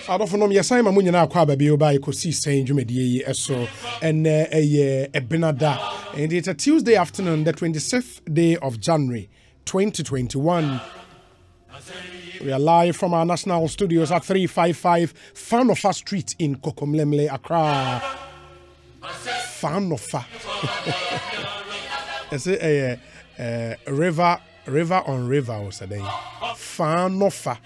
Adofonom yesai ma munyina akwa ba bi oba Ekosiisen dwumedie eso ene ebenada, and it's a Tuesday afternoon, the 26th day of January 2021. We are live from our national studios at 355 Fanofa Street in Kokomlemle, Accra. Fanofa. It's a river on river or something. Fanofa.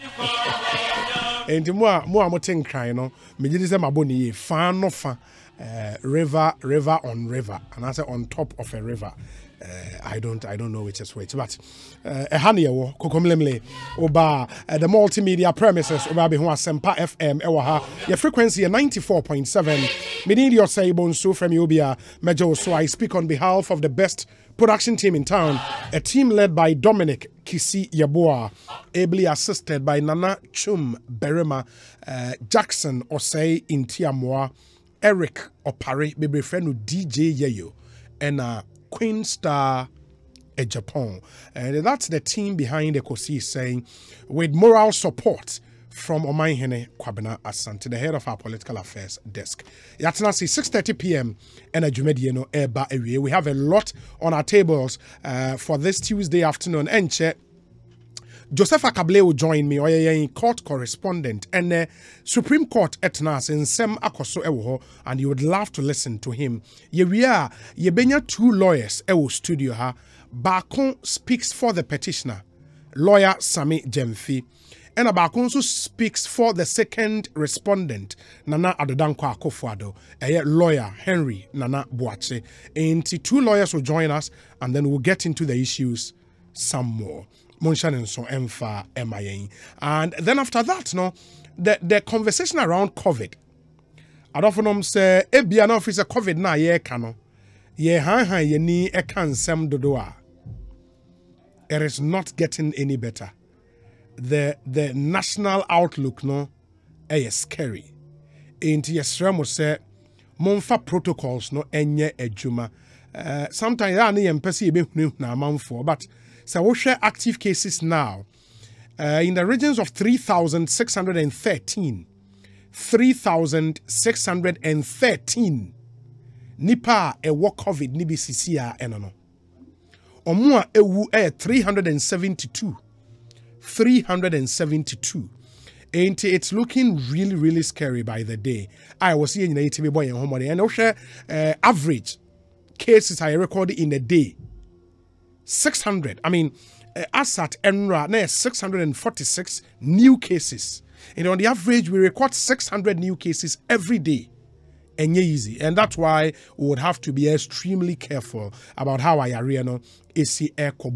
And more motin cry, no. Me did say my boni Fanofa. River on river, and I say on top of a river. I don't know which is which, but a honey kokomlemle oba the multimedia premises oba be ho Asempa FM ewa your frequency 94.7. Me need your say bonso from Ubia Major, so I speak on behalf of the best production team in town, a team led by Dominic Kisi Yaboa, ably assisted by Nana Chum Berema, Jackson Osei Intiamoa, Eric Opare, baby friend DJ Yeyo, and Queen Star Japan. And that's the team behind Ekosiisen, with moral support from Omaihene Kwabena Asante, the head of our political affairs desk. Yatanasi 6:30 p.m. and a Jumedieno Eba area. We have a lot on our tables for this Tuesday afternoon. Enche Joseph Akable will join me, or court correspondent, and Supreme Court etnas in Sem Akoso Ewo, and you would love to listen to him. Yewia, yebenya two lawyers Ewo studio ha. Bakon speaks for the petitioner, lawyer Sami Jemfi, and Bakon also speaks for the second respondent, Nana Adodankwa Akofo-Addo, a lawyer Henry Nana Boakye. And two lawyers will join us, and then we'll get into the issues some more. And then after that, no, the conversation around COVID. I don't know say ebia na officer COVID na ye kano. Ye han ye ni e kan sem dodoa. It is not getting any better. The national outlook no is scary. Inti yesremo say monfa protocols no enye ejuma. Sometimes I need empesi be na manfo, but so we share active cases now in the regions of 3,613. 3,613. Nipa ewo COVID ni BCC a enono. Omua ewu 372. 372. And it's looking really scary by the day. I was seeing in the boy and home and we share average cases I recorded in a day. 600. I mean, ASAT Enra, 646 new cases. And on the average, we record 600 new cases every day. And easy. And that's why we would have to be extremely careful about how I arena is echo.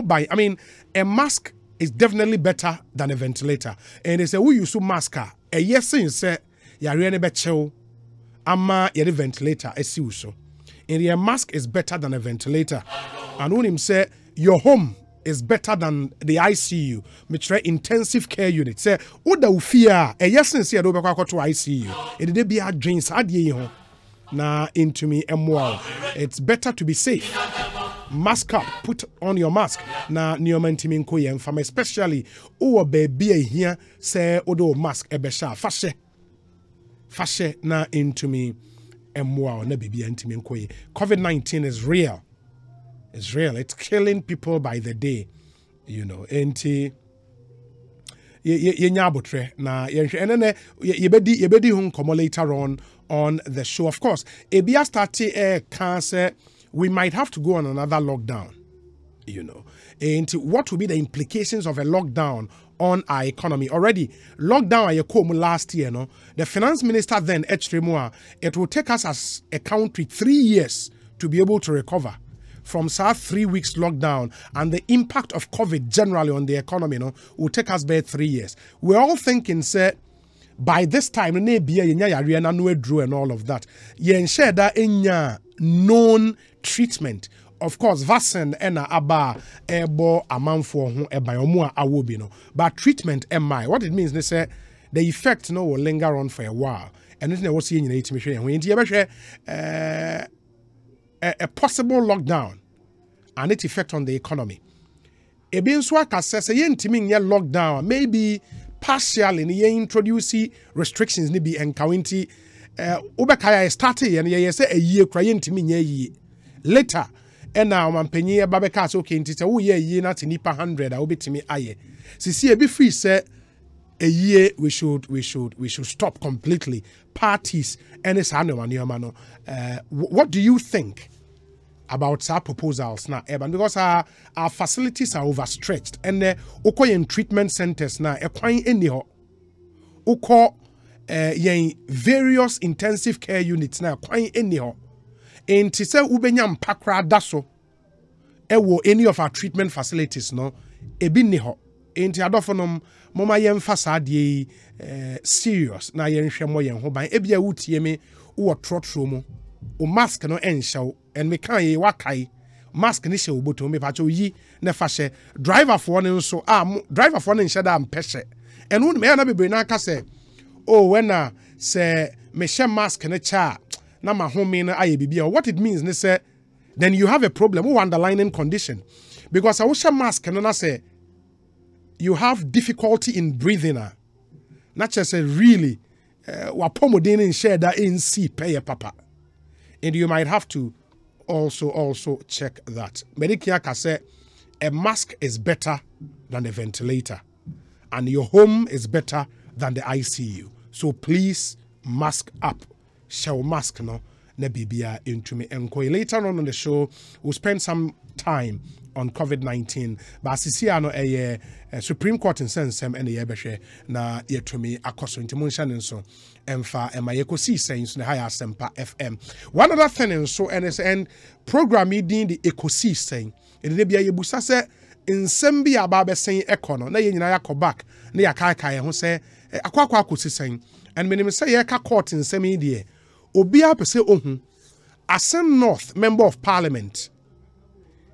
I mean, a mask is definitely better than a ventilator. And they say, we use mask. A yes, say, Yariane Becho, ama yari ventilator, esiuso. And a mask is better than a ventilator. And when him say your home is better than the ICU, which intensive care unit. Say, what the fear? A yes, and say I don't to ICU. It did be a dreams. Na into me more. It's better to be safe. Mask up. Put on your mask. Na niomantimin koyen from especially oh baby here say odo mask ebesha fashe na into me. COVID-19 is real. It's real. It's killing people by the day, you know. And yebedi hun come later on the show. Of course, Ebia started cancer. We might have to go on another lockdown, you know. And what will be the implications of a lockdown on our economy? Already, lockdown last year, no. The finance minister then it will take us as a country 3 years to be able to recover from 3 weeks lockdown, and the impact of COVID generally on the economy, no, will take us by 3 years. We're all thinking, say, by this time, and all of that, share that known treatment. Of course, vaccine ena aba ebo amanfo ho eba omo a awobi no. But treatment MI, what it means they say the effect no will linger on for a while. And this was seeing in a possible lockdown and its effect on the economy. Ebin so aka say yentimi nye lockdown, maybe partially ni introduce restrictions ni bi encounty obekaya started and ye say a year kra yentimi nya yi later and now mampanyi babeka so okay ntite wo ye na nipa 100 a obetimi aye sisi e be free say a year we should stop completely parties and it's no. What do you think about our proposals now, Evan? Because our facilities are overstretched and in treatment centers now anyhow various intensive care units now anyhow and to say ubenya mpakra daso any of our treatment facilities no ebi niho enti adofonom moma yemfa saade serious na yenhwe mo yen ho ban ebia wutie me wo trotro mu o mask no enhyew en me kan ye wakai mask ni hye oboto me pa cho yi na fa hye driver for no nso driver for no nhye da mpehye en wo me na bebre na aka se when say me hye mask ne cha na ma home na aye bibia what it means ne say then you have a problem who underlying condition because I wish a mask and I say you have difficulty in breathing. Not just say really wapomodin and share that in see pay papa. And you might have to also check that. Medikia say a mask is better than a ventilator. And your home is better than the ICU. So please mask up. Show mask no na bibia into me enko. Later on the show, we'll spend some time on COVID-19. But sisia no Supreme Court in sensem and yebehwe na yetumi akoso ntimunsha nso emfa ema Ekosiisen so na higher Asempa FM. One other thing nso and program din the Ekosiisen. E de bia yebusa se nsem bi aba besen ekono na ye nyina yakọ back na yakaka ho se akwa akosisen. And menim say ye ka court nsem die obi apese ohun Asem North member of parliament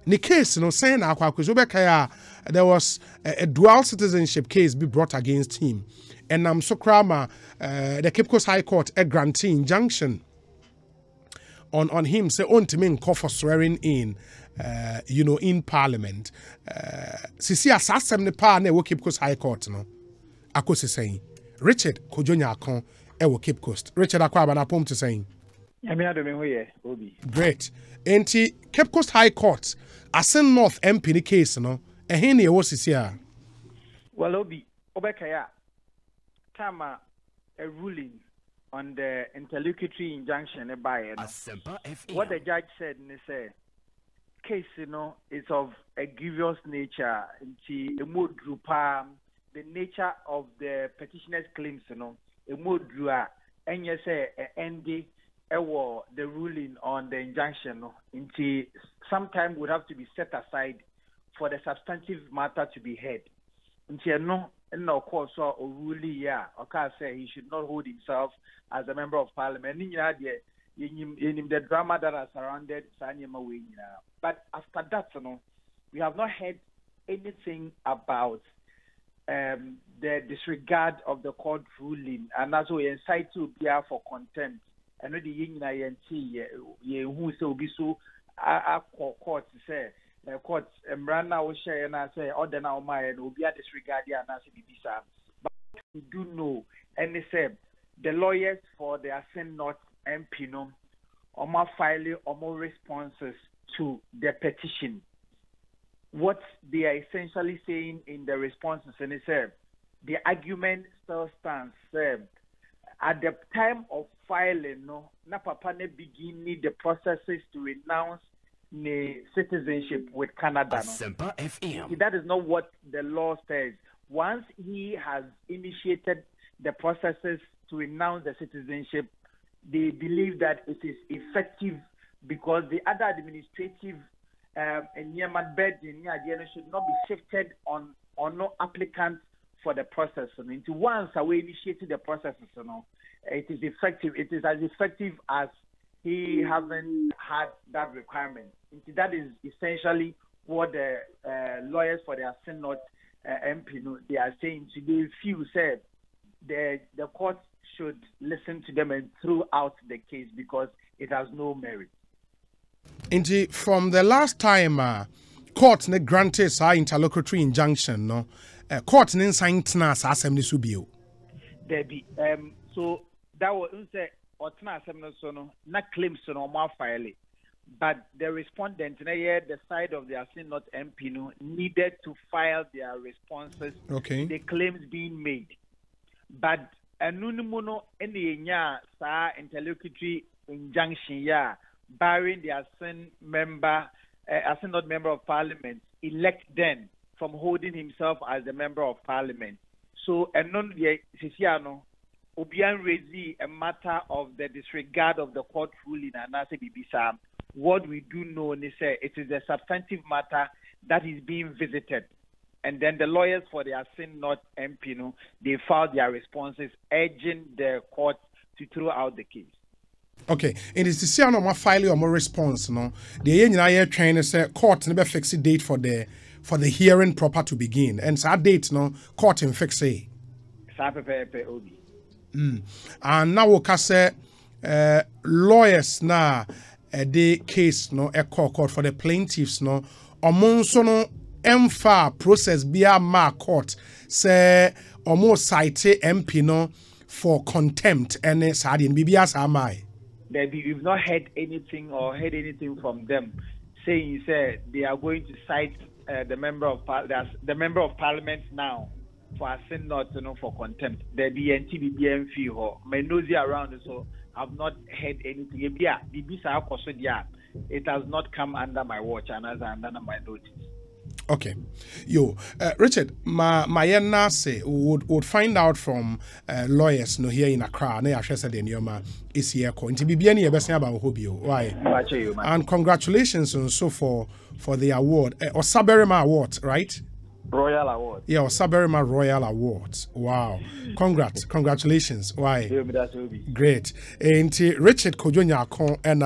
the case no saying there was a dual citizenship case be brought against him and so krama the Cape Coast High Court a grantee injunction on him say on to mean call for swearing in in parliament sisi asasem ne pa na Cape Coast High Court no akosi saying Richard Kojonya akon e Cape Coast Richard akwa na pom to saying great enti Cape Coast High Court Asem North MP the case no ehene e wosisi a well obi obekaya tama a ruling on the interlocutory injunction by what the judge said and say case is of a grievous nature nti the nature of the petitioner's claims a modru a enye say endi the ruling on the injunction into sometime would have to be set aside for the substantive matter to be heard. No, of course, so really, okay, say he should not hold himself as a member of parliament. In the drama that has surrounded Sanyama. But after that, we have not heard anything about the disregard of the court ruling, and as we incite to be for contempt. And the yin ye who so be so court say court Mrana will share and I say order now my and will be a disregard and as bisa. But we do know and they say the lawyers for the Asem North MP or more filing or more responses to the petition. What they are essentially saying in the responses and they say the argument still stands. At the time of filing, na papa ne begin the processes to renounce the citizenship with Canada. That is not what the law says. Once he has initiated the processes to renounce the citizenship, they believe that it is effective because the other administrative and burden should not be shifted on no applicants for the process. Into once we initiated the process, it is effective. It is as effective as he haven't had that requirement. That is essentially what the lawyers for the Asem North MP they are saying today. Few said the court should listen to them and throw out the case because it has no merit. Indeed, from the last time court granted our interlocutory injunction, court nin sign tena asem ni so bio. There be so that was say or tena asem no so no na claims no more file. But the respondent, the side of the Asin Not MP, needed to file their responses to the claims being made. But Nunumono any sa interlocutory injunction, barring the Asin Not member of parliament, elect then from holding himself as the member of parliament. So, and non Siciano, Obian Rezi, a matter of the disregard of the court ruling, and I say Bibisa. What we do know is it is a substantive matter that is being visited. And then the lawyers for the Asin Not MP, they filed their responses urging the court to throw out the case. Okay, it is to see no more file or more response, no. The year trying to say court never fix a date for the hearing proper to begin. And so that date, no, court in fix it. And now we can say lawyers now. The case no a court for the plaintiffs no omonso no emfa process bia ma court say omo cite MP no for contempt and sadi bibia samai. We've not heard anything from them saying they are going to cite the member of parliament now for Asin Not for contempt. The NTBBM fee or my nosy around so I've not heard anything. It has not come under my watch and as under my notice. Okay. Richard, my say would find out from lawyers no here in Accra, na said the Nyoma is here going to be any about Hobio. Why? And congratulations also for the award. Or Saberima Award, right? Royal Award. Yeah, or Saberima Royal Awards. Wow. Congratulations. Why? Great. And Richard Kojonya and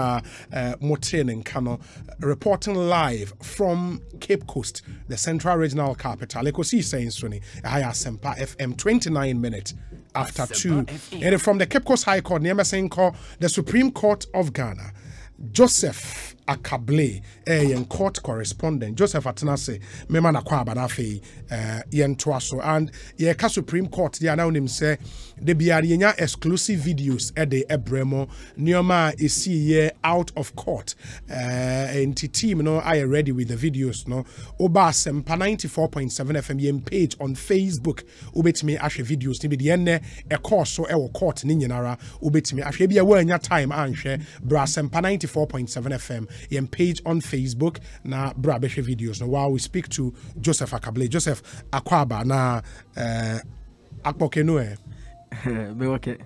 Moten and Kano reporting live from Cape Coast, the Central Regional Capital. Ekosiisen Suni, Sempa FM 29 minutes after 2. And from the Cape Coast High Court, the Supreme Court of Ghana, Joseph Akable, yen court correspondent. Joseph Atenase, mema na kwa banafe yen twaso. And ye ka Supreme Court, they now say de biari nya exclusive videos de ebremo nioma isi ye out of court. And team no I ready with the videos no. Oba Sempa 94.7 FM yen page on Facebook. Ubetimi ashe videos ni bi ene e course so e wo court ni nyinara ubetimi ashe bia wa nya time anhwe bra Sempa 94.7 FM yen page on Facebook na bra beshe videos no while we speak to Joseph Akable. Joseph Akwaba na akpoke no be okay.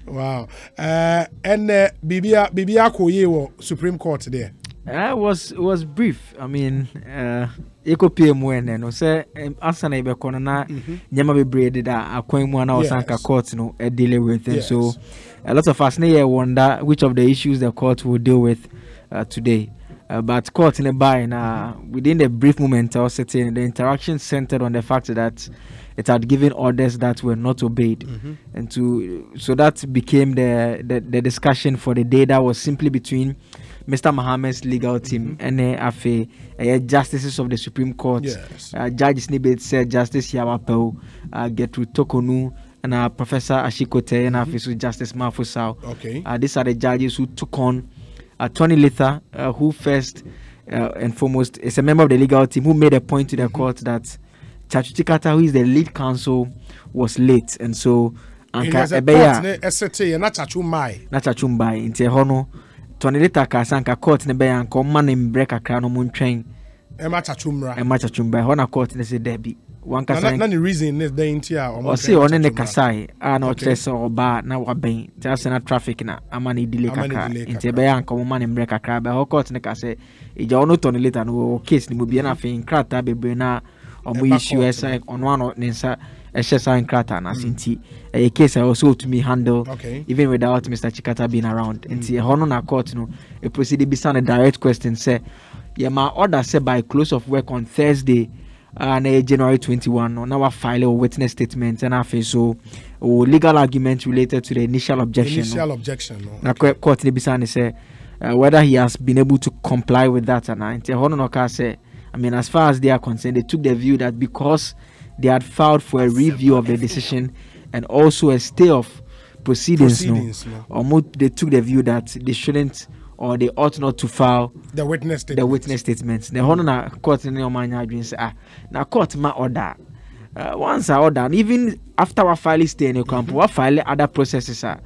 Wow. And bibia koye wo Supreme Court there. It was brief. I mean, EcoPM when no say asana ibe kono na nyama bebre de da akwan mu na osanka court no deal with it. So a lot of us here wonder which of the issues the court will deal with today. But court in the by now within the brief moment I was sitting, the interaction centered on the fact that it had given orders that were not obeyed, and so that became the discussion for the day. That was simply between Mr. Mohammed's legal team and justices of the Supreme Court. Yes. Judge Snibet said Justice Yawapel, Gertrude Tokonu, and Professor Ashikote, and Justice Mafusau. Okay. These are the judges who took on Tony Litha, who first and foremost is a member of the legal team, who made a point to the court that Chachuchikata, who is the lead counsel, was late, and so Anka Ebeya Nachachumbai in Tehono, Tony Litha Kasanka court Nebeya and command in break a crown on train. Emma Chachumbai, Hona court in the Debbie. One None reason is the intia or see on the Kasai, no chess or bar, now what bane, just in a traffic na Amani delay in Tebeya and command in break a crab, a whole court in the Kase, a Jono Tony Litha no case, the Mubiana in Krata, Bebrina. We issue on one or Nensa SSI and Krata and Asinti. A case I also to me handle even without Mr. Chikata being around. And see a honor court no a proceeded be a direct question say yeah my order said by close of work on Thursday and January 21 on our file or witness statement and after so legal argument related to the initial objection. Now court be say whether he has been able to comply with that and honor say I mean, as far as they are concerned, they took the view that because they had filed for a review of the decision and also a stay of proceedings, they took the view that they shouldn't or they ought not to file the witness statements. The honor court in your mind now court ma order. Once I order, even after our file stay in your camp, what file other processes are.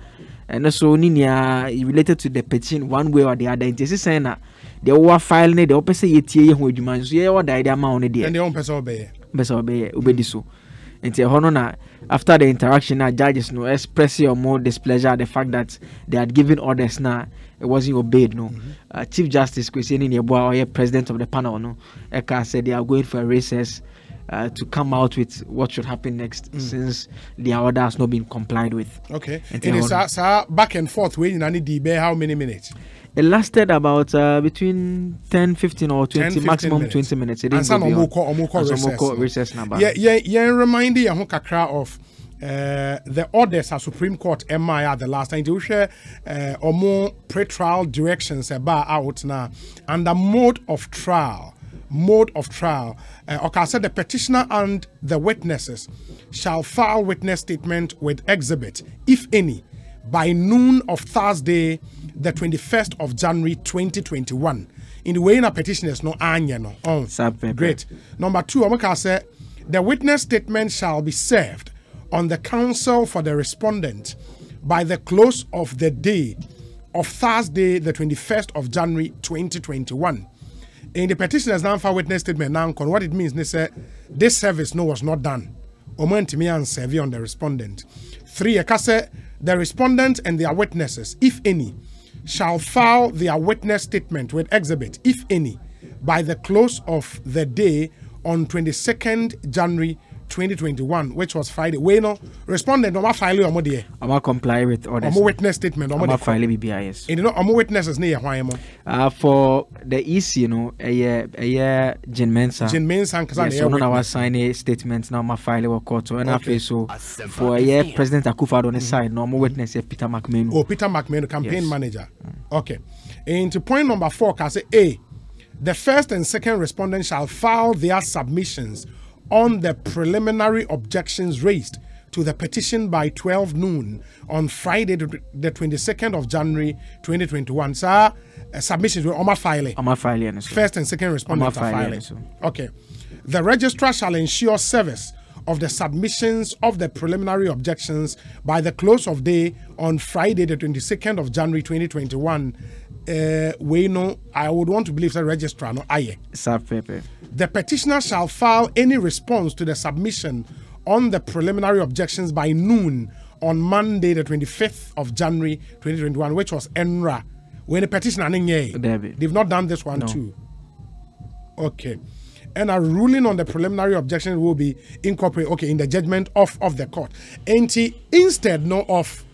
And also related to the petition one way or the other. It is saying that the over file ne the opposite year who you man so yeah what the idea amount there. And the own person obey so. And after the interaction, judges express your more displeasure at the fact that they had given orders now it wasn't obeyed. Chief Justice Kwesi Neboa, or president of the panel, Eka said they are going for a recess to come out with what should happen next since the order has not been complied with. Okay. And it's back and forth waiting any debate how many minutes? It lasted about between 10, 15 or 20, maximum 20 minutes. It didn't go recess. Yeah, remind you of the orders at Supreme Court MI at the last time. You share or more pre-trial directions about out now and the mode of trial. Okay, said the petitioner and the witnesses shall file witness statement with exhibit, if any, by noon of Thursday, the 21st of January 2021. In the way in a petition is no anya no. Oh, great. Number 2, okay, said the witness statement shall be served on the counsel for the respondent by the close of the day of Thursday, the 21st of January 2021. In the petition as now for witness statement now, what it means, they say this service was not done. Omentimi and serve on the respondent. 3, the respondent and their witnesses, if any, shall file their witness statement with exhibit, if any, by the close of the day on 22nd January 2021, which was Friday. We no respondent no file your mode. I'm comply with orders. I'm witness statement. I'm file BBIS. You know, I'm witnesses near why for the EC, Jin Mensa. Jin Mensa, because I was signing statements now. My file or court and I feel so for a year. President Akufo-Addo on the side. No more witness Peter McMahon. Oh, Peter McMahon, campaign manager. Okay. And to point number 4, I say A. The first and second respondents shall file their submissions on the preliminary objections raised to the petition by 12 noon on Friday, the 22nd of January 2021. Sir, submissions were on my filing. First and second respondents are filing. Okay. The registrar shall ensure service of the submissions of the preliminary objections by the close of day on Friday, the 22nd of January 2021. I would want to believe the registrar, no aye. The petitioner shall file any response to the submission on the preliminary objections by noon on Monday, the 25th of January 2021, which was ENRA. When the petitioner, they've not done this one too. Okay. And a ruling on the preliminary objection will be incorporated, in the judgment of the court. And instead of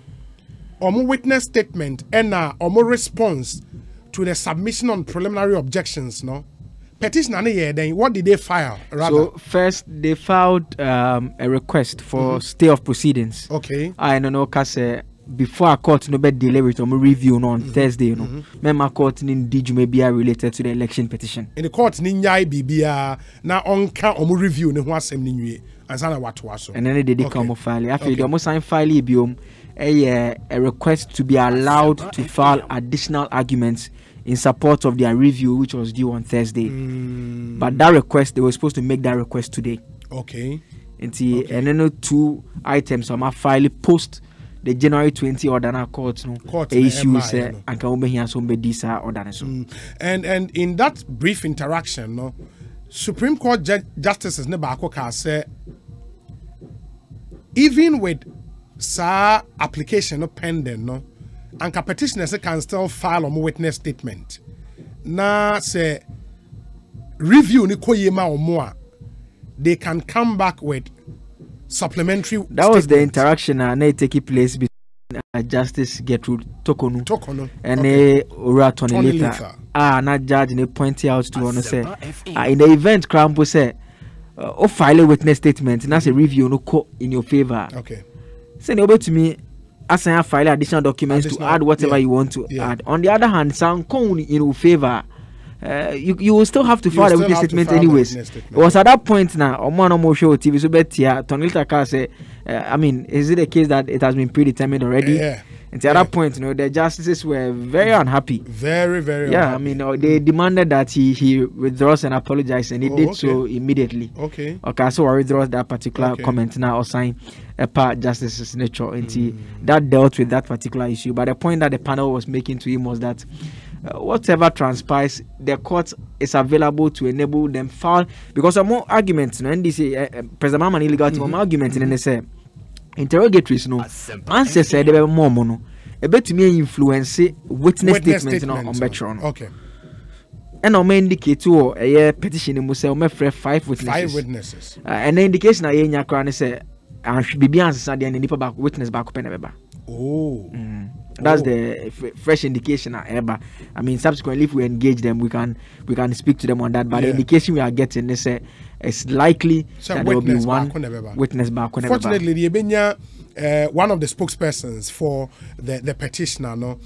omo witness statement and omo response to the submission on preliminary objections, petition then what did they file? Rather? So first they filed a request for stay of proceedings. Okay. I don't know because before a court no be delay with review on Thursday, Member court may be related to the election petition. In the court ninyai bibia na onka review ne ho asem ni nwie ansana watoaso. And then they come file. After they almost sign file biom a request to be allowed to file additional arguments in support of their review, which was due on Thursday. But that request, they were supposed to make that request today. Okay. And then 2 items on my file post the January 20 order na court issues and can be here so be this order. And in that brief interaction, Supreme Court justices Nebako say even with application pending, and petitioners can still file a witness statement. Na say review ni koyema or more, they can come back with supplementary. That was the interaction taking place between Justice Gertrude Tokonu and Ora Tony Lita. Na judge ne point out to one say in the event Crampo say file a witness statement and that's a review no in your favor. Okay. Send over to me. As I file additional documents to add whatever you want to add. On the other hand, some in your favor. you will still have to file a witness statement anyways. It was at that point now, on one more show TV, so bet here, Tonilta Car say, I mean, is it a case that it has been predetermined already? Yeah. And at that point, the justices were very unhappy. Very, very unhappy. I mean, they demanded that he withdraws and apologizes, and he did so immediately. Okay, so I withdraw that particular comment now or sign a part justice's nature. And that dealt with that particular issue. But the point that the panel was making to him was that whatever transpires, the court is available to enable them file, because of more arguments, and they say President Mamman illegal to more arguments, and they say interrogatories no answer said there more mono a bit me influence witness statement on Betron. Okay. And I indicate to a petition in Musel me 5 witnesses. 5 witnesses. And the indication I nya kran say and should be answer and the back witness back open beba. Oh. That's the fresh indication ever. I mean, subsequently, if we engage them, we can speak to them on that. But the indication we are getting is it's likely that there will be one witness back. Fortunately, the one of the spokespersons for the petitioner, no,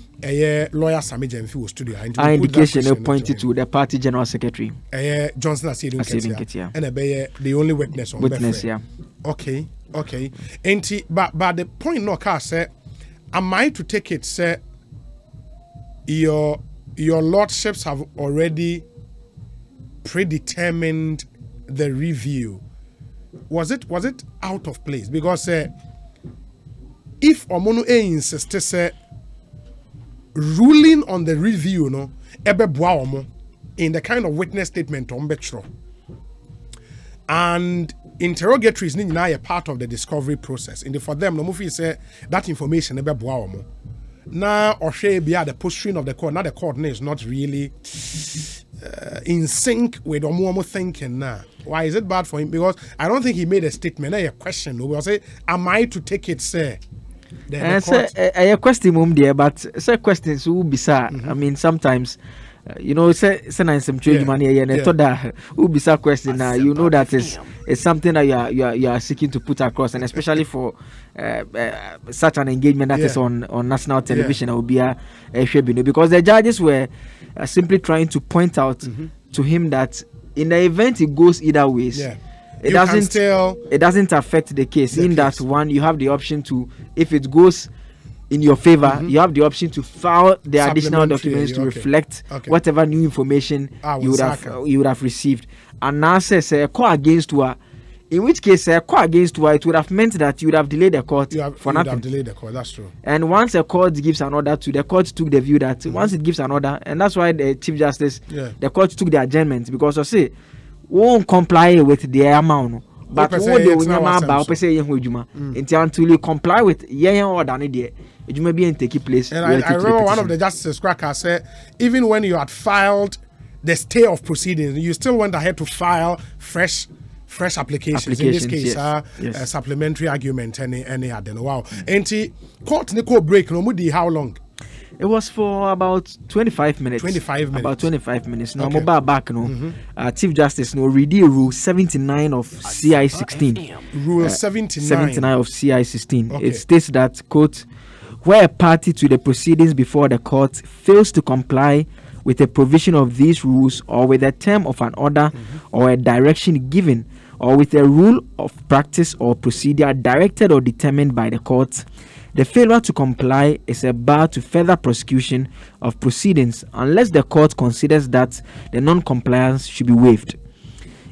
lawyer Sami Jemfi was studio. Our indication pointed to the party general secretary, Johnson Asidun, and the only witness on witness. Yeah. Okay. But the point no car said. Am I to take it, sir? Your lordships have already predetermined the review. Was it out of place? Because if Omono insisted, sir, ruling on the review, no, in the kind of witness statement on Betro, and interrogatories need now a part of the discovery process. And for them, no movie say that information ebe boaomo. Now or she be at the posturing of the court. Now the court is not really in sync with Omomo thinking now. Why is it bad for him? Because I don't think he made a statement. A question. We will say, am I to take it, sir? A question there, but say questions will be sir. I mean, sometimes. You know, say some trade money and I thought that who be some question now. You know that it's something that you are seeking to put across, and especially for such an engagement that is on national television, it will be a because the judges were simply trying to point out to him that in the event it goes either ways. It doesn't affect the case. That one, you have the option to, if it goes in your favor, you have the option to file the additional documents to reflect whatever new information you would have received. And now says a call against her, in which case a call against her, it would have meant that you would have delayed the court for nothing. Delayed the court, that's true. And once a court gives an order to the court, took the view that once it gives an order, and that's why the Chief Justice, the court took the adjournment, because I say won't comply with the amount. But what they will not say until you comply with order, it may be in taking place. And I remember one of the justices cracker said, even when you had filed the stay of proceedings, you still went ahead to file fresh applications. In this case, a supplementary argument, any other. Wow. And court Nico break no mudi how long? It was for about 25 minutes. 25 minutes. About 25 minutes. No, mobile back, no. Chief Justice, no, read Rule 79 of CI 16. Rule 79. 79 of CI 16. It states that, quote, where a party to the proceedings before the court fails to comply with a provision of these rules or with a term of an order or a direction given or with a rule of practice or procedure directed or determined by the court, the failure to comply is a bar to further prosecution of proceedings unless the court considers that the non-compliance should be waived.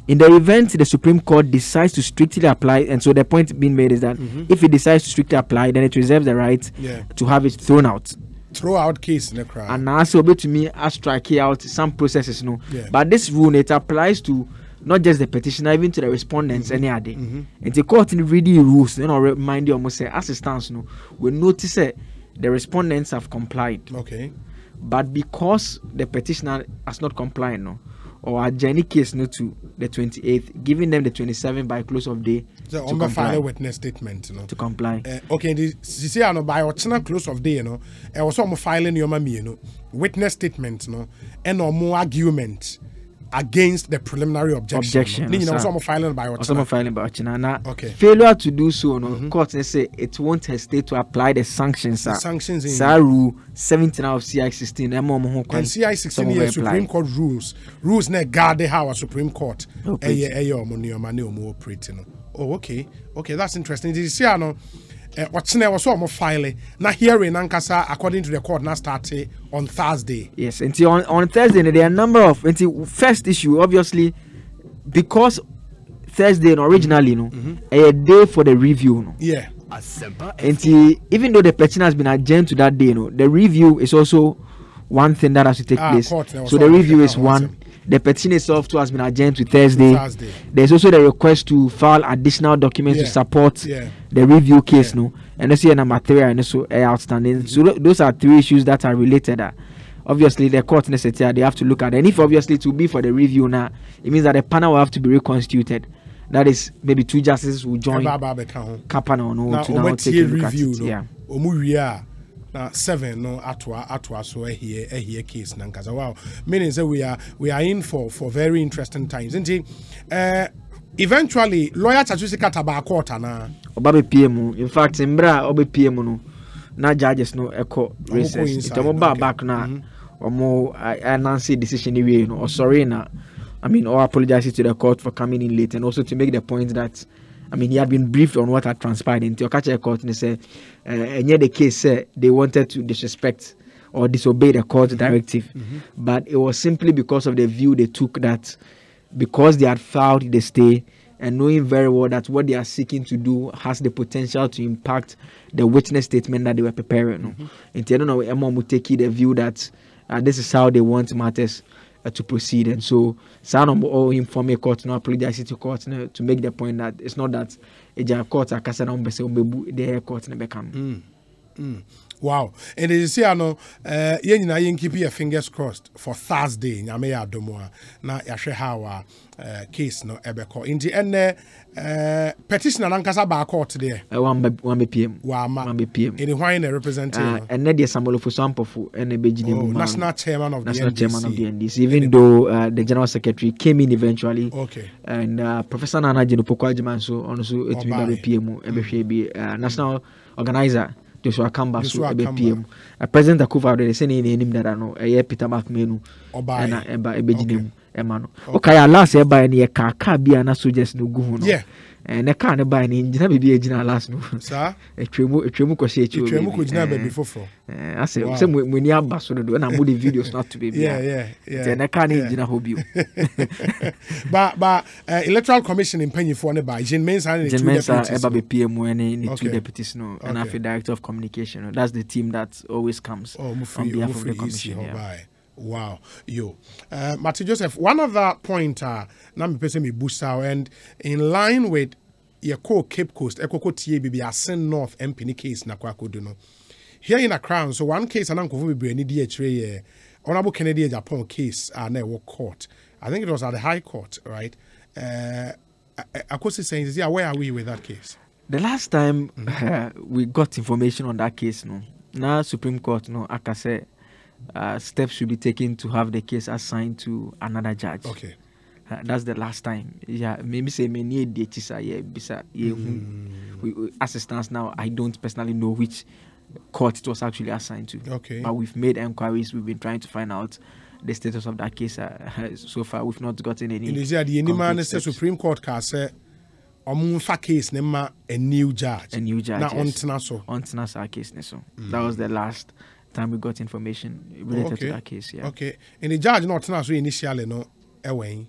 In the event the Supreme Court decides to strictly apply, and so the point being made is that if it decides to strictly apply, then it reserves the right to have it thrown out. Throw out case in the crowd. And also, to me, I strike out some processes, no. But this rule, it applies to not just the petitioner, even to the respondents any other. And the court in reading rules, then I'll remind you almost say, as it stands, no, we notice the respondents have complied. Okay. But because the petitioner has not complied, no, or a journey case no to the 28th, giving them the 27th by close of day to comply. Witness statement, you know. To comply. Okay, you see, I know by original close of day, you know, I was almost filing your mommy, you know, witness statement, you know, and no more argument. against the preliminary objection. No, some filing by okay. Failure to do so, no court say it won't hesitate to apply the sanctions. The sanctions in rule 17 of CI 16. And CI 16 is Supreme Court rules na guard how a Supreme Court operating. Oh, okay, that's interesting. Did you see what's now also more filing now hearing Ankasa according to the court now started on Thursday. Yes, and on Thursday there are a number of first issue obviously because Thursday originally a day for the review. Yeah. And even though the petition has been adjourned to that day, the review is also one thing that has to take place. So the review is one. The petition itself too has been adjourned to Thursday. There's also the request to file additional documents to support the review case, and also a material and also outstanding. So those are three issues that are related. Obviously, the court necessary they have to look at, and if obviously to be for the review now, it means that the panel will have to be reconstituted. That is, maybe two justices will join Kapana to now take a look at it. Yeah. Now 7 atwa so here case nankaza. Wow, meaning say we are in for very interesting times. Eventually lawyer Chachusi kataba court na obabe PM. In fact mbra obe PM no na judges no echo recess. Itomo back na omo announce decision we or sorry na or apologize to the court for coming in late, and also to make the point that he had been briefed on what had transpired in the court, and say, and yet the case said they wanted to disrespect or disobey the court's directive, but it was simply because of the view they took that because they had filed the stay and knowing very well that what they are seeking to do has the potential to impact the witness statement that they were preparing. And I don't know, Emma would take the view that this is how they want matters to proceed, and so some all inform a court no apologize to court to make the point that it's not that a court akasa na mbese obebu the court na become. Wow, and you see yen keep your fingers crossed for Thursday nyame ya domo na yahwe how case no ebeko inti enne petition nankasa ba court there one PM one PM in why na representative and na dey samolofo sampofo ene begine mu national chairman of the NDC, even though the general secretary came in eventually, and Professor Nana Jinopoko Ajimanso also etumi PM ebehwe bi national organizer Joshua Kamba so PM President Akufa they say ni enim dada no Peter Makmenu na ebegine mu emano okay last eba ni kaka bia na soldiers no gu ho no ne ka ne ba ni ngina bibia gina last no sir etwemu ko she echi etwemu ko gina baby foforo ase se mweni abaso no do na mo the videos not to be yeah ne ka ne gina hobio but electoral commission in Penyifo ne ba Jean Mensa and the two deputies eba be PM and the two deputies no and after director of communication that's the team that always comes on behalf of the commission. Wow, Martin Joseph, one other point na me pese me busa, and in line with your Cape Coast ekoko TABB Asen North MP case na kwa kodu no. Here in Accra, so one case ananko be brand DHA Honorable Kennedy Japan case na court. I think it was at the High Court, right? Ekosiisen saying, where are we with that case? The last time we got information on that case, now Supreme Court, akase steps should be taken to have the case assigned to another judge. Okay. That's the last time. Yeah, maybe say many dates assistance now. I don't personally know which court it was actually assigned to. Okay. But we've made inquiries. We've been trying to find out the status of that case. So far, we've not gotten any. The Supreme Court said, "Omunfa case nema a new judge." A new judge. Na ontinaso. Ontinaso case neso. That was the last time we got information related to that case. Yeah. Okay. And the judge not ontinaso initially no away.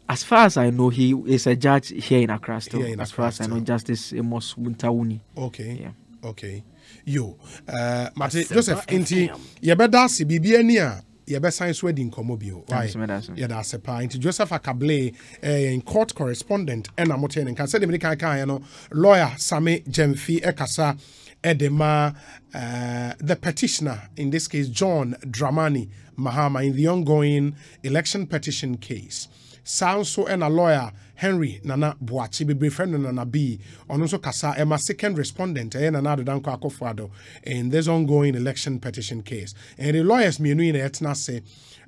As far as I know, he is a judge here in Accra still. As far as I know, Justice Amos Wuntawuni. Okay. Yeah. Okay. Mate Joseph, inti yebeda si bibia ni a yebe science wedding komobio. Why? Yeda sepa. Inti Joseph Akable in court correspondent ena moten nkan se de me kan no lawyer Same Jemfi ekasa edema the petitioner, in this case John Dramani Mahama, in the ongoing election petition case. Sounds so and a lawyer Henry Nana Boachi be friend Nana B on also Kasa Emma second respondent Nana Danko Akofado in this ongoing election petition case. And the lawyers me in etna say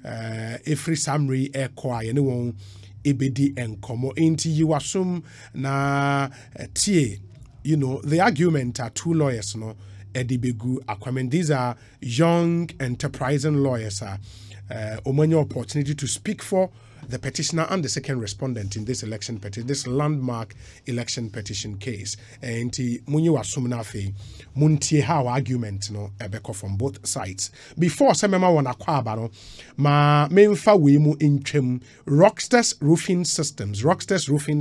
every summary quiet anyone ebedi enkomo into you assume na tie. You know, the argument are two lawyers, no, Edibegu Aquaman. These are young, enterprising lawyers. Omanyo opportunity to speak for the petitioner and the second respondent in this election petition, this landmark election petition case. And munyo asumnafe muntie how argument no ebeko from both sides. Before semema wana kwaba no ma memfa we mu intwem Rockstars Roofing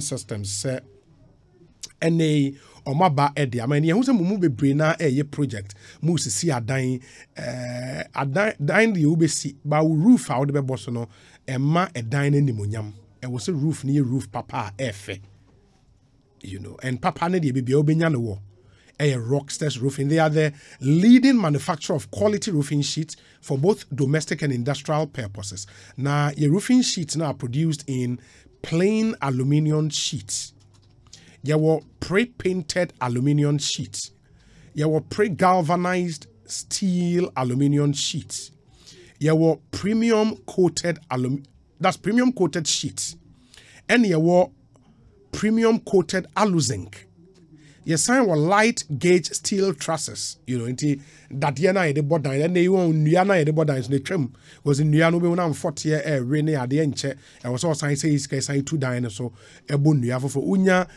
Systems say NA Omaba Eddie. I mean, who's a mumu be brina a project. Moose see a dying the ubesi, but roof out the bossono, and ma a dining nimunyam. And was a roof near roof papa efe. You know, and papa ne baby obenyano wo. A Rockstars Roofing. They are the leading manufacturer of quality roofing sheets for both domestic and industrial purposes. Now, your roofing sheets now are produced in plain aluminium sheets. There were pre-painted aluminium sheets. There were pre-galvanized steel aluminium sheets. There were premium coated sheets. And there were premium coated aluzinc. Your sign were light gauge steel trusses. You know, into that yana the border, and they won Niana the border is the trim was in Niano be 40 year rainy at the end. I was also saying say 2 dinosaur a bone you have for unya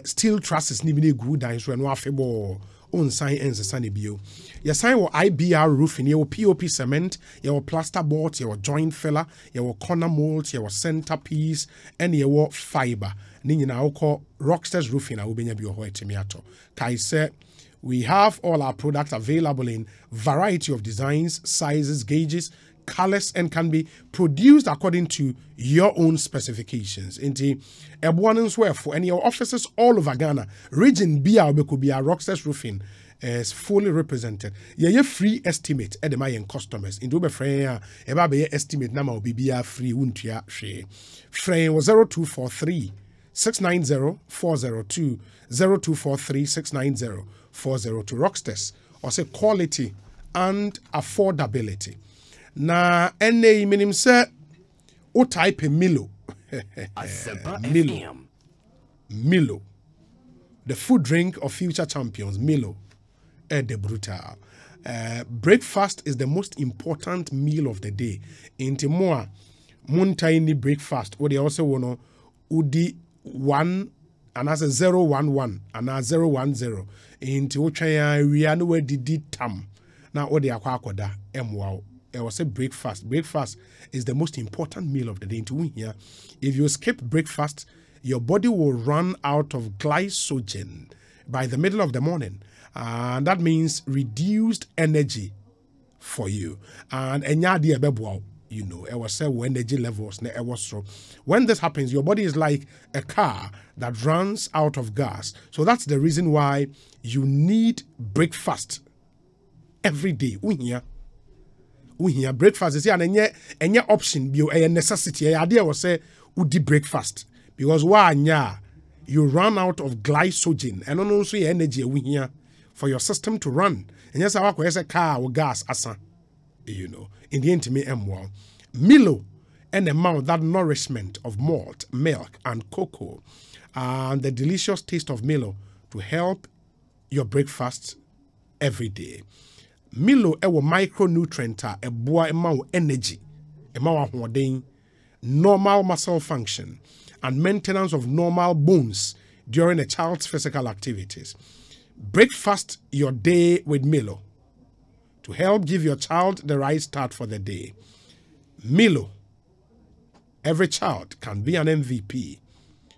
steel trusses need be good dinosaur and wafebo on sign ends the sunny bio. Your sign were IBR roofing, your POP cement, your plaster boards, your joint filler, your corner molds, your centerpiece, and your fiber. Nina oko Rockstars Roofing ubenya biyo timiato. Kai said we have all our products available in variety of designs, sizes, gauges, colors, and can be produced according to your own specifications. Inti ebuanens were for any offices all over Ghana. Region Bia could be a Rockstars Roofing is fully represented. Ye free estimate at the Mayan customers. In Dube Freya, eba estimate nama obibia free untia she. Frey was 0243 690-402 0243-690-402. Rockstars or say quality and affordability. Na NA minim say o type Milo. Milo. The food drink of future champions. Milo. De brutal. Breakfast is the most important meal of the day. Inti moa muntaini breakfast. Or they also wanna udi 1 and as a 011 and a 010 into which we are nowhere did tam now what they are quakoda wow. I was a breakfast is the most important meal of the day. Into here if you skip breakfast your body will run out of glycogen by the middle of the morning, and that means reduced energy for you and you know, I was saying energy levels. So when this happens, your body is like a car that runs out of gas. So that's the reason why you need breakfast every day. We hear breakfast is here and any option be a necessity. The idea was say would breakfast because why you run out of glycogen and also energy we here for your system to run. And yes, I work a car or gas asa. You know, in the intimate M1, Milo and amount that nourishment of malt, milk, and cocoa, and the delicious taste of Milo to help your breakfast every day. Milo ewo micronutrient a boa amount energy, amount hoarding, normal muscle function, and maintenance of normal bones during a child's physical activities. Breakfast your day with Milo to help give your child the right start for the day. Milo. Every child can be an MVP.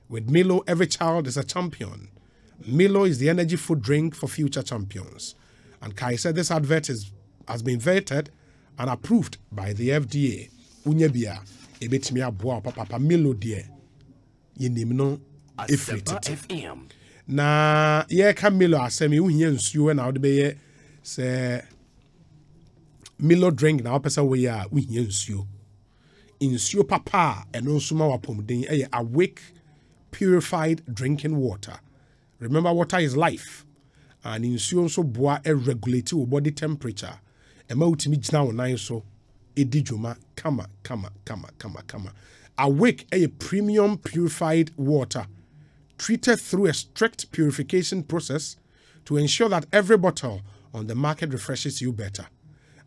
With Milo, every child is a champion. Milo is the energy food drink for future champions. And Kai said this advert has been vetted and approved by the FDA. Unyebia, ebetimi aboa papa Milo die. Yenimno FM. Na ye ka Milo asemi uhie nsuo na ode be say Milo drink na opesa we ya uhie nsuo. Nsuo papa eno nso ma wapomden awake purified drinking water. Remember, water is life. And in so boa regulate your body temperature. Ema utimi jina wona so edijuma kama. Awake a premium purified water treated through a strict purification process to ensure that every bottle on the market refreshes you better.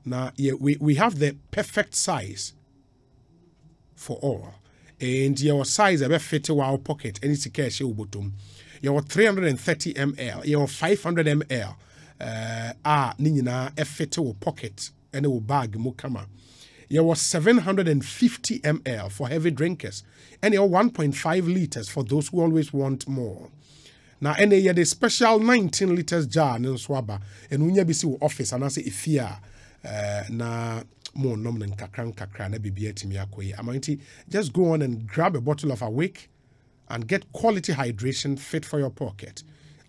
Now, we have the perfect size for all. And your size is fit to our pocket. Any cash you bottom. Your 330 ml, your 500 ml. Nina fit to pocket and a bag mukama. Your 750 ml for heavy drinkers, and your 1.5 liters for those who always want more. Now, any year the special 19 liters jar in swaba, and when you be see office and I say if ya na more nominal kakran na bibi to me akwe. Just go on and grab a bottle of Awake and get quality hydration fit for your pocket.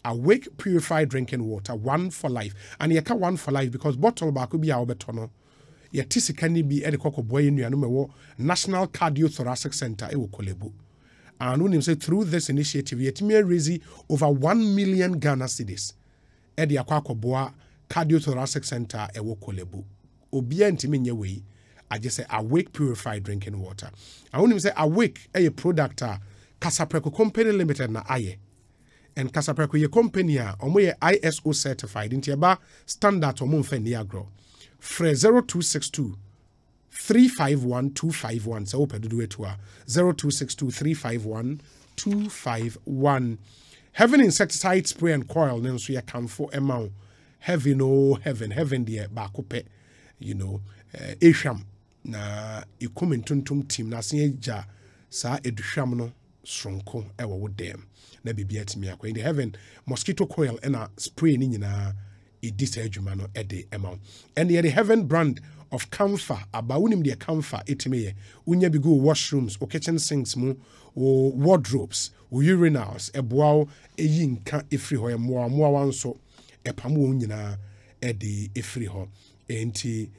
Awake purified drinking water, one for life, and you can one for life because bottle back could be our betono. Your tisi can be at the Coco Boy in your National Cardiothoracic Center, Ewo Kolebu. And when you say through this initiative, yet me raise over 1 million Ghana cedis at the Akwako Boa Cardiothoracic Center, Ewo Kolebu. Obia intiminye way, I just say Awake purified drinking water. And when you say Awake, a product, Casapreco Company Limited na aye. And Casapreco ye company omoye ISO certified into ba standard omonfe niagro. Fre 0262 351 251. So open do it to 0262 351 251. Heaven insecticide spray and coil then so you can for amount. Heaven oh heaven dear bakope. You know, Esham na you come in tuntum team na sinja sa edusham no stronko ewa wo dem na bibia timi akwa in the heaven mosquito coil and a spray ni nyina edisa adwuma no ede amount and the heaven brand of camphor abawunim de camphor etime unya bi go washrooms or kitchen sinks mu or wardrobes or urinals eboa eyi nka efri ho emoa wanso epamu nyina ede efri ho enti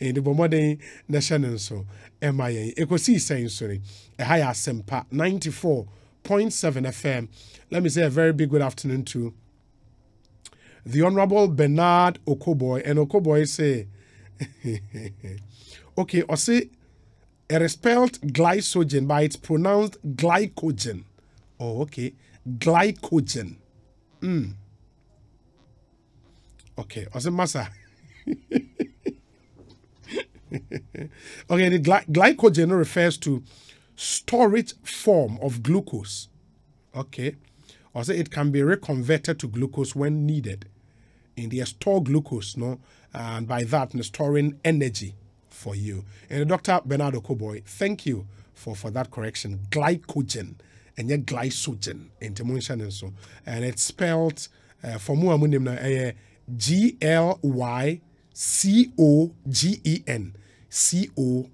in the Bomodin National so MIA Ekosiisen sorry a higher Sempa 94.7 FM. Let me say a very big good afternoon to the Honorable Bernard Okoboy. And Okoboy say okay, or say a spelled glycogen, but it's pronounced glycogen. Oh, okay. Glycogen. Okay, also massa. Okay, the glycogen refers to storage form of glucose. Okay, also it can be reconverted to glucose when needed. In the store glucose, no, and by that, storing energy for you. And Dr. Bernardo Koboy, thank you for that correction. Glycogen and yet glycogen in and so, and it's spelled for more Glycogen.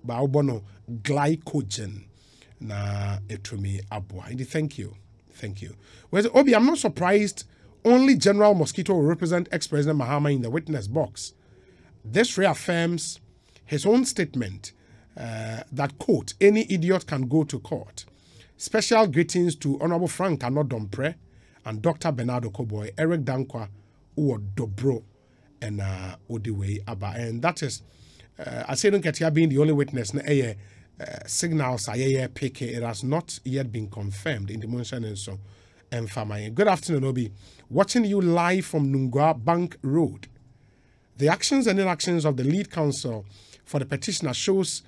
Baobono glycogen. Na etumi abwa. Thank you. Whereas Obi, I'm not surprised only General Mosquito will represent ex-President Mahama in the witness box. This reaffirms his own statement that, quote, any idiot can go to court. Special greetings to Honorable Frank Anodompre and Dr. Bernardo Koboy, Eric Dankwa, Uwo Dobro, and Odiwe Abba. And that is, I say don't get here being the only witness. Signals are pick. It has not yet been confirmed in the motion and so. Good afternoon, Obi. Watching you live from Nungwa Bank Road. The actions and inactions of the lead counsel for the petitioner shows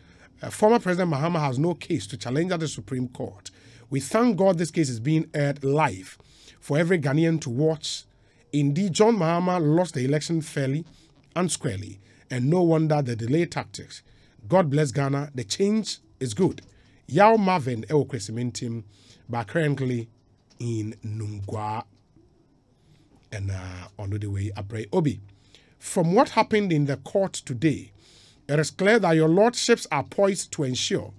former President Mahama has no case to challenge at the Supreme Court. We thank God this case is being aired live for every Ghanaian to watch. Indeed, John Mahama lost the election fairly and squarely, and no wonder the delay tactics. God bless Ghana. The change is good. Yao Marvin Ewokwesimin team, but currently in Nungwa and on the way Abre Obi. From what happened in the court today, it is clear that your lordships are poised to ensure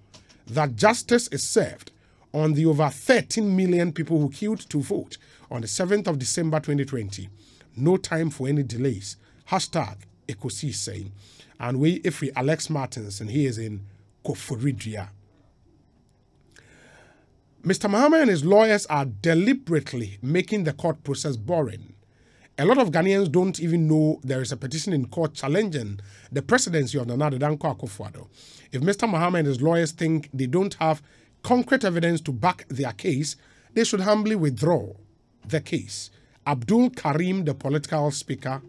that justice is served on the over 13 million people who queued to vote on the 7th of December 2020. No time for any delays. Hashtag Ekosiisen. And we, if we Alex Martins, and he is in Koforidria. Mr. Mahama and his lawyers are deliberately making the court process boring. A lot of Ghanaians don't even know there is a petition in court challenging the presidency of Nana Danko Akufo-Addo. If Mr. Mahama and his lawyers think they don't have concrete evidence to back their case, they should humbly withdraw the case. Abdul Karim, the political speaker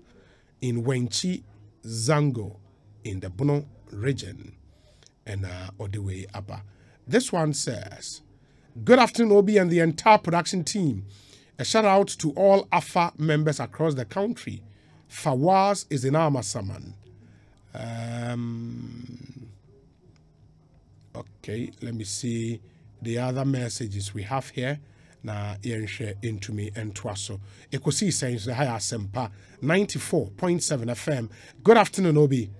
in Wenchi Zango in the Bono region, and all the way up. This one says, good afternoon, Obi and the entire production team. A shout out to all AFA members across the country. Fawaz is in Amasaman. Okay, let me see the other messages we have here. Na yenshe into me and twaso. Ekosiisen is the higher Sempa 94.7 FM. Good afternoon, Obi.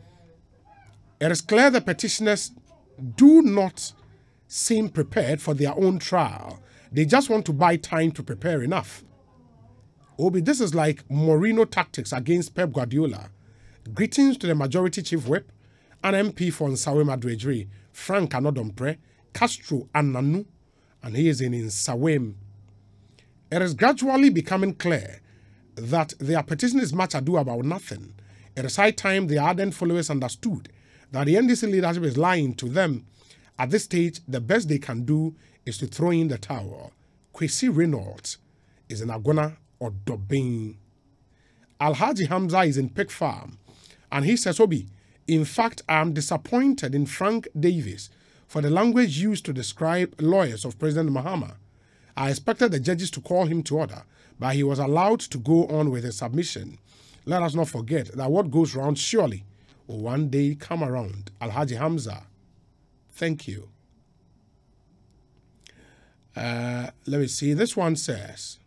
It is clear the petitioners do not seem prepared for their own trial. They just want to buy time to prepare enough. Obi, this is like Mourinho tactics against Pep Guardiola. Greetings to the majority chief whip, an MP for Nsawe Madwejri, Frank Anodompre, Castro Ananu, and he is in Nsawem. It is gradually becoming clear that their petition is much ado about nothing. It is high time the ardent followers understood that the NDC leadership is lying to them. At this stage, the best they can do is to throw in the towel. Kwesi Reynolds is in Agona or Dobin. Alhaji Hamza is in Pig Farm, and he says, Obi, in fact, I am disappointed in Frank Davis for the language used to describe lawyers of President Mahama. I expected the judges to call him to order, but he was allowed to go on with his submission. Let us not forget that what goes round surely will one day come around. Alhaji Hamza, thank you. Let me see. This one says,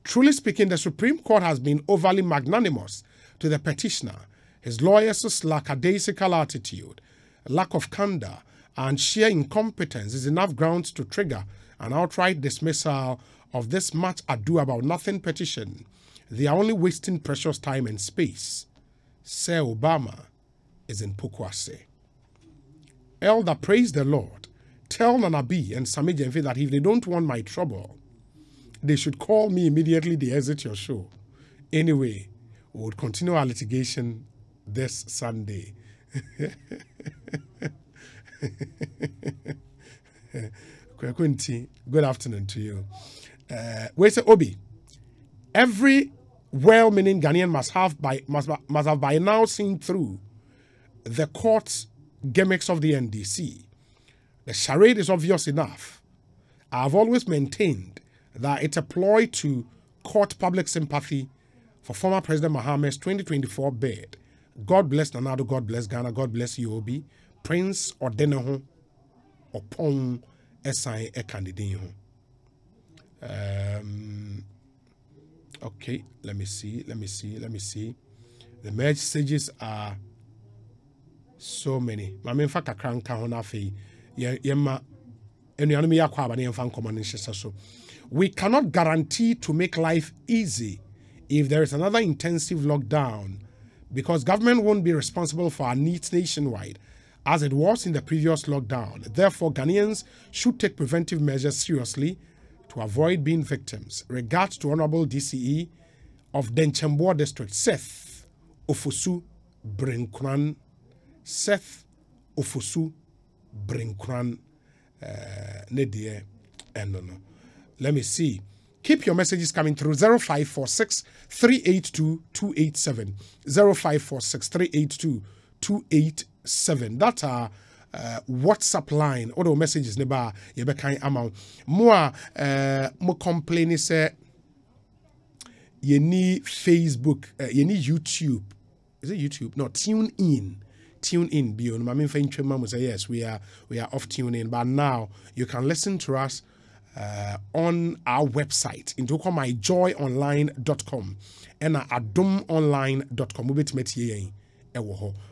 truly speaking, the Supreme Court has been overly magnanimous to the petitioner. His lawyers' lackadaisical attitude, lack of candor, and sheer incompetence is enough grounds to trigger an outright dismissal of this much ado about nothing petition. They are only wasting precious time and space. Sir Obama is in Pokwase. Elder, praise the Lord. Tell Nana B and Sami Jenfi that if they don't want my trouble, they should call me immediately they exit your show. Anyway, we will continue our litigation this Sunday. Good afternoon to you. We say, Obi, every well-meaning Ghanaian must have by now seen through the court's gimmicks of the NDC. The charade is obvious enough. I have always maintained that it's a ploy to court public sympathy for former President Mahama's 2024 bid. God bless Nanado, God bless Ghana, God bless you, Obi. Prince Odeneho Opon Esai a candidate. Okay, let me see. The messages are so many. Mama faka kranka hona fe yema enuanum yakwa abane mfa nkomo nhese so. We cannot guarantee to make life easy if there is another intensive lockdown, because government won't be responsible for our needs nationwide as it was in the previous lockdown. Therefore, Ghanaians should take preventive measures seriously to avoid being victims. Regards to Honorable DCE of Denchemboa District, Seth Ofosu Brinkran. Seth Ofosu Brinkran. Nedie Enono. Let me see. Keep your messages coming through 0546 382 287. 0546 382 287. That's our WhatsApp line. All the messages neba yebe kind amount. More complaining say you need Facebook, you need YouTube. Is it YouTube? No, Tune in beyond. I mean, say yes, we are off Tune in, but now you can listen to us on our website into myjoyonline.com and adomonline.com.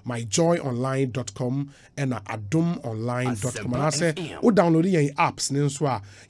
myjoyonline.com and adomonline.com. And I say, we download your apps.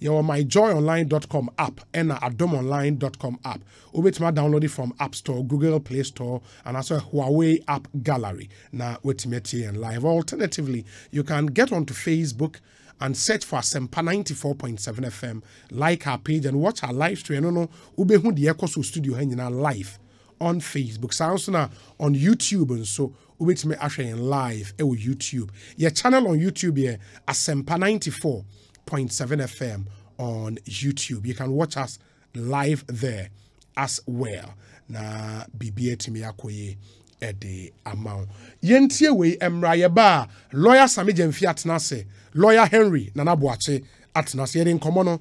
Your myjoyonline.com app and adomonline.com app. We download it from App Store, Google Play Store, and also Huawei App Gallery. Now, live. Alternatively, you can get onto Facebook and search for Asempa 94.7 FM. Like our page and watch our live stream. No, ubehu the Ekosiisen studio hanging live on Facebook. Sounds now on YouTube and so which me actually live on YouTube. Your channel on YouTube here Asempa 94.7 FM on YouTube. You can watch us live there as well. Na BBA timi akoye ede amount. Yentie we emra lawyer Sami Jemfi atnase, lawyer Henry Nana Boache atnase yede nkomo no